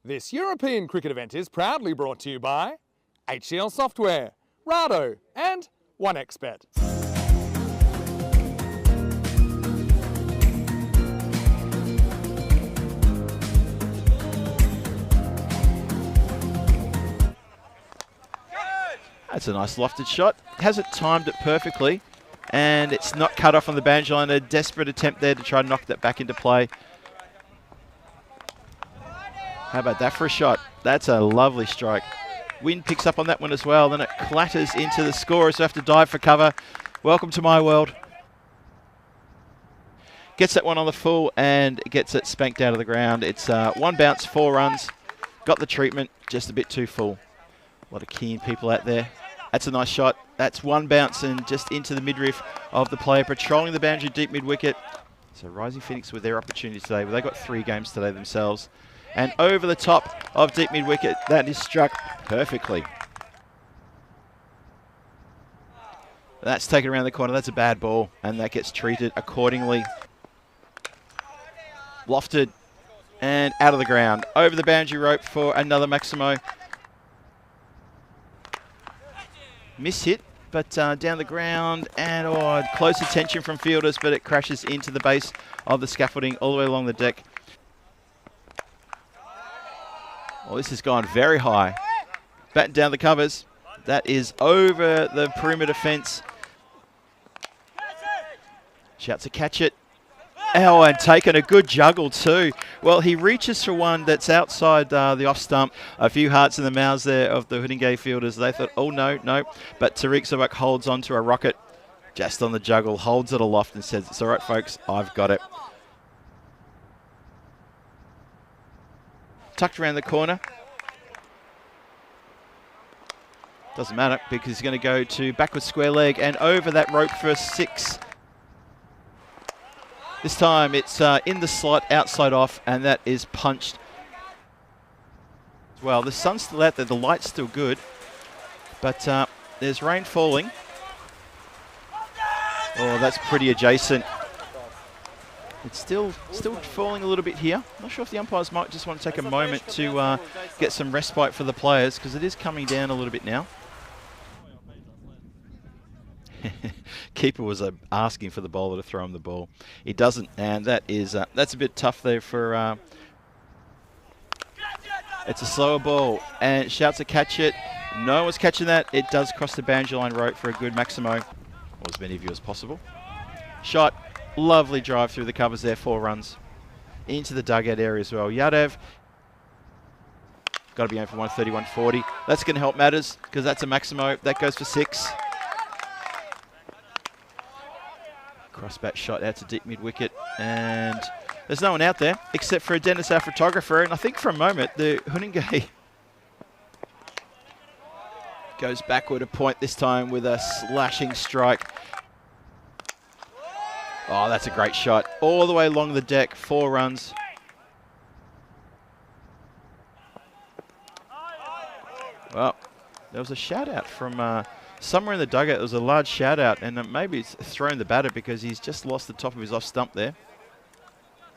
This European cricket event is proudly brought to you by HCL Software, Rado and 1xBet. That's a nice lofted shot. Hasn't timed it perfectly, and it's not cut off on the boundary line. A desperate attempt there to try and knock that back into play. How about that for a shot? That's a lovely strike. Wind picks up on that one as well. Then it clatters into the scorers who have to dive for cover. Welcome to my world. Gets that one on the full and gets it spanked out of the ground. It's one bounce, 4 runs. Got the treatment, just a bit too full. A lot of keen people out there. That's a nice shot. That's one bounce and just into the midriff of the player patrolling the boundary deep mid-wicket. So Rising Phoenix with their opportunity today. Well, they got 3 games today themselves. And over the top of deep mid-wicket, that is struck perfectly. That's taken around the corner. That's a bad ball, and that gets treated accordingly. Lofted and out of the ground. Over the boundary rope for another Maximo. Miss hit, but down the ground, and close attention from fielders, but it crashes into the base of the scaffolding all the way along the deck. Well, this has gone very high. Batten down the covers. That is over the perimeter fence. Shouts to catch it. Oh, and taken a good juggle too. Well, he reaches for one that's outside the off stump. A few hearts in the mouths there of the Hood fielders. They thought, oh, no. But Tariq Zawak holds onto a rocket just on the juggle, holds it aloft and says, it's all right, folks, I've got it. Tucked around the corner. Doesn't matter because he's going to go to backward square leg and over that rope for 6. This time it's in the slot, outside off, and that is punched. Well, the sun's still out there, the light's still good, but there's rain falling. Oh, that's pretty adjacent. It's still falling a little bit here. Not sure if the umpires might just want to take a moment to get some respite for the players because it is coming down a little bit now. Keeper was asking for the bowler to throw him the ball. He doesn't, and that is that's a bit tough there for. It's a slower ball, and shouts to catch it. No one's catching that. It does cross the boundary line rope for a good Maximo, or as many of you as possible. Shot. Lovely drive through the covers there, 4 runs. Into the dugout area as well. Yadav got to be going for 130, 140. That's going to help matters because that's a Maximo. That goes for 6. Cross-bat shot out to deep mid-wicket. And there's no one out there except for a Dennis, our photographer. And I think for a moment, the Huningay goes backward a point this time with a slashing strike. Oh, that's a great shot. All the way along the deck, 4 runs. Well, there was a shout-out from somewhere in the dugout. There was a large shout-out, and maybe it's thrown the batter because he's just lost the top of his off-stump there.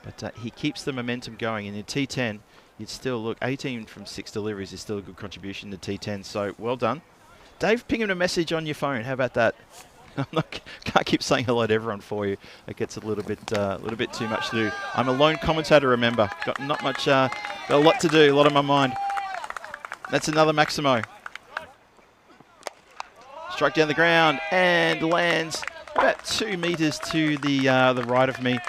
But he keeps the momentum going. And in T10, you'd still look, 18 from 6 deliveries is still a good contribution to T10, so well done. Dave, ping him a message on your phone. How about that? Can't keep saying hello to everyone for you. It gets a little bit too much to do. I'm a lone commentator, remember. Got not much, got a lot to do, a lot on my mind. That's another Maximo. Strike down the ground and lands about 2 meters to the right of me.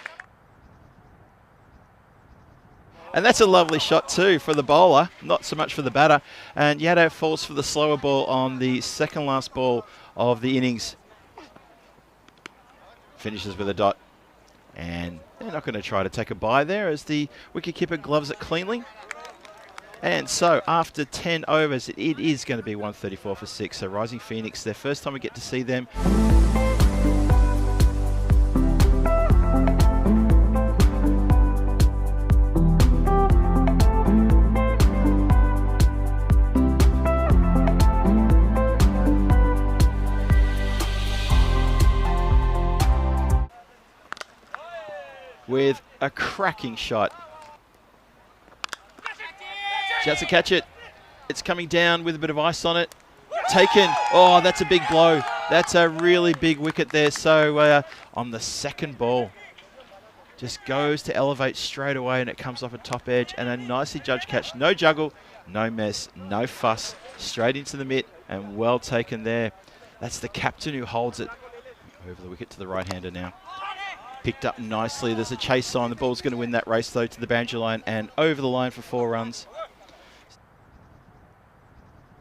And that's a lovely shot too for the bowler, not so much for the batter. And Yadav falls for the slower ball on the second last ball of the innings. Finishes with a dot, and they're not going to try to take a bye there as the wicketkeeper gloves it cleanly. And so after 10 overs, it is going to be 134 for 6. So Rising Phoenix, their first time we get to see them. With a cracking shot. Shouts to catch it. It's coming down with a bit of ice on it. Taken. Oh, that's a big blow. That's a really big wicket there. So on the second ball, just goes to elevate straight away, and it comes off a top edge. And a nicely judged catch. No juggle, no mess, no fuss. Straight into the mitt, and well taken there. That's the captain who holds it over the wicket to the right-hander now. Picked up nicely. There's a chase sign. The ball's going to win that race, though, to the boundary line and over the line for 4 runs.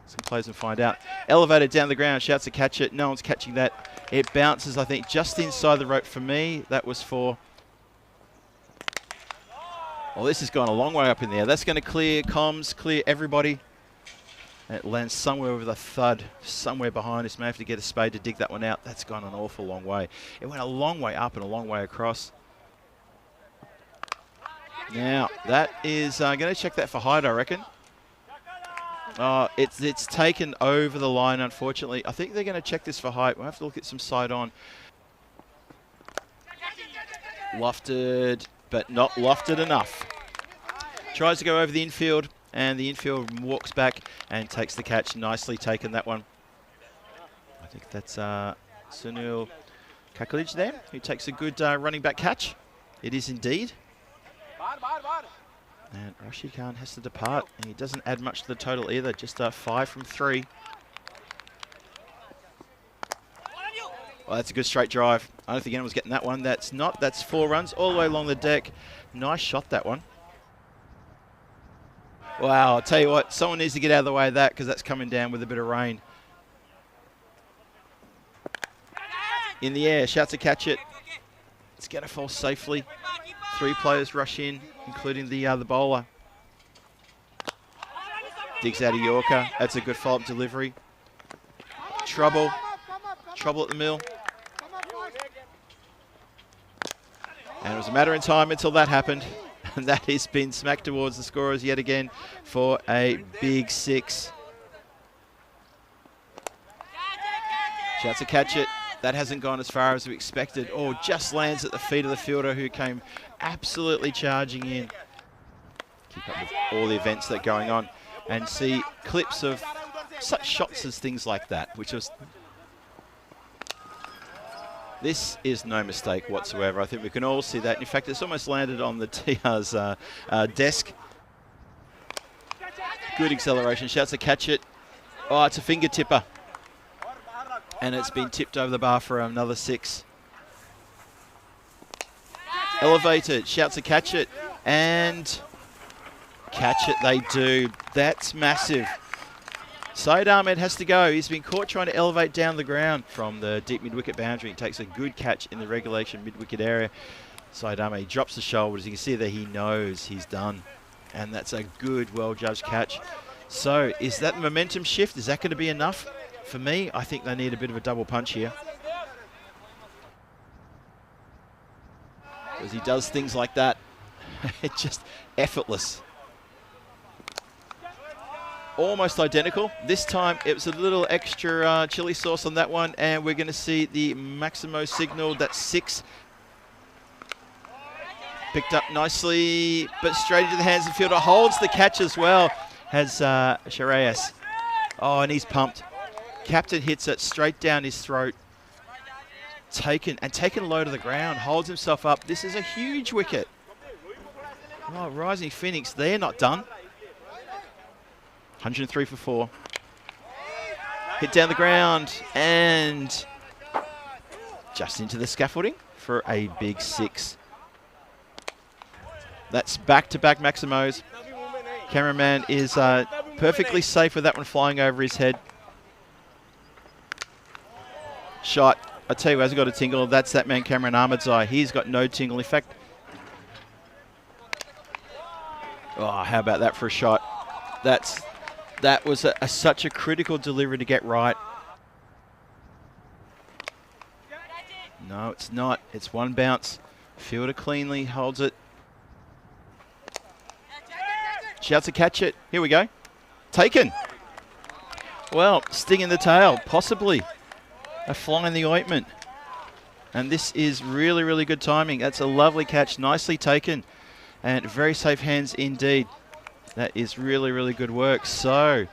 Some plays and find out. Elevated down the ground. Shouts to catch it. No one's catching that. It bounces, I think, just inside the rope for me. That was for... Well, this has gone a long way up in there. That's going to clear comms, clear everybody. And it lands somewhere with a thud, somewhere behind us. May have to get a spade to dig that one out. That's gone an awful long way. It went a long way up and a long way across. Now, that is going to check that for HUD, I reckon. It's taken over the line, unfortunately. I think they're going to check this for height. We'll have to look at some side on. Lofted, but not lofted enough. Tries to go over the infield, and the infield walks back and takes the catch. Nicely taken, that one. I think that's Sunil Kakalij there, who takes a good running back catch. It is indeed. And Rashid Khan has to depart, and he doesn't add much to the total either, just 5 from 3. Well, that's a good straight drive. I don't think anyone's getting that one. That's 4 runs all the way along the deck. Nice shot, that one. Wow, I'll tell you what, someone needs to get out of the way of that, because that's coming down with a bit of rain. In the air, shouts to catch it. It's going to fall safely. 3 players rush in, including the bowler. Digs out a Yorker. That's a good follow-up delivery. Trouble at the mill. And it was a matter of time until that happened. And that has been smacked towards the scorers yet again for a big 6. Shouts to catch it. That hasn't gone as far as we expected. Oh, just lands at the feet of the fielder, who came absolutely charging in. Keep up with all the events that are going on and see clips of such shots as things like that, which was... This is no mistake whatsoever. I think we can all see that. In fact, it's almost landed on the TR's desk. Good acceleration. Shouts to catch it. Oh, it's a finger tipper. And it's been tipped over the bar for another 6. Elevated. Shouts to catch it. And catch it they do. That's massive. Saeed Ahmed has to go. He's been caught trying to elevate down the ground from the deep mid-wicket boundary. He takes a good catch in the regulation mid-wicket area. Saeed Ahmed drops the shoulders. You can see that he knows he's done. And that's a good, well-judged catch. So, is that the momentum shift? Is that going to be enough? For me, I think they need a bit of a double punch here. Because he does things like that. It's just effortless. Almost identical. This time it was a little extra chili sauce on that one, and we're going to see the Maximo signal. That's 6. Picked up nicely, but straight into the hands of the fielder. Holds the catch as well. Has Sharayas. Oh, and he's pumped. Captain hits it straight down his throat. Taken low to the ground. Holds himself up. This is a huge wicket. Oh, Rising Phoenix, they're not done. 103 for 4. Hit down the ground and just into the scaffolding for a big 6. That's back-to-back Maximos. Cameraman is perfectly safe with that one flying over his head. Shot. I tell you who hasn't got a tingle. That's that man Cameron Ahmedzai. He's got no tingle. In fact, oh, how about that for a shot? That was such a critical delivery to get right. No, it's not. It's one bounce. Fielder cleanly holds it. Shouts to catch it. Here we go. Taken. Well, sting in the tail, possibly. A fly in the ointment. And this is really, really good timing. That's a lovely catch. Nicely taken. And very safe hands indeed. That is really, really good work. So,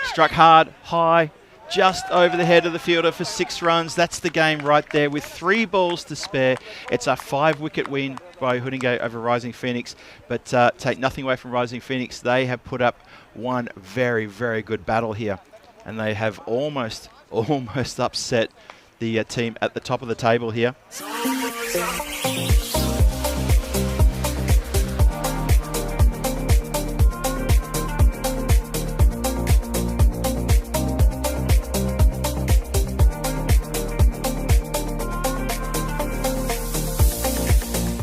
struck hard, high, just over the head of the fielder for 6 runs. That's the game right there with 3 balls to spare. It's a 5-wicket win by Hoodingate over Rising Phoenix. But take nothing away from Rising Phoenix. They have put up one very, very good battle here. And they have almost upset the team at the top of the table here.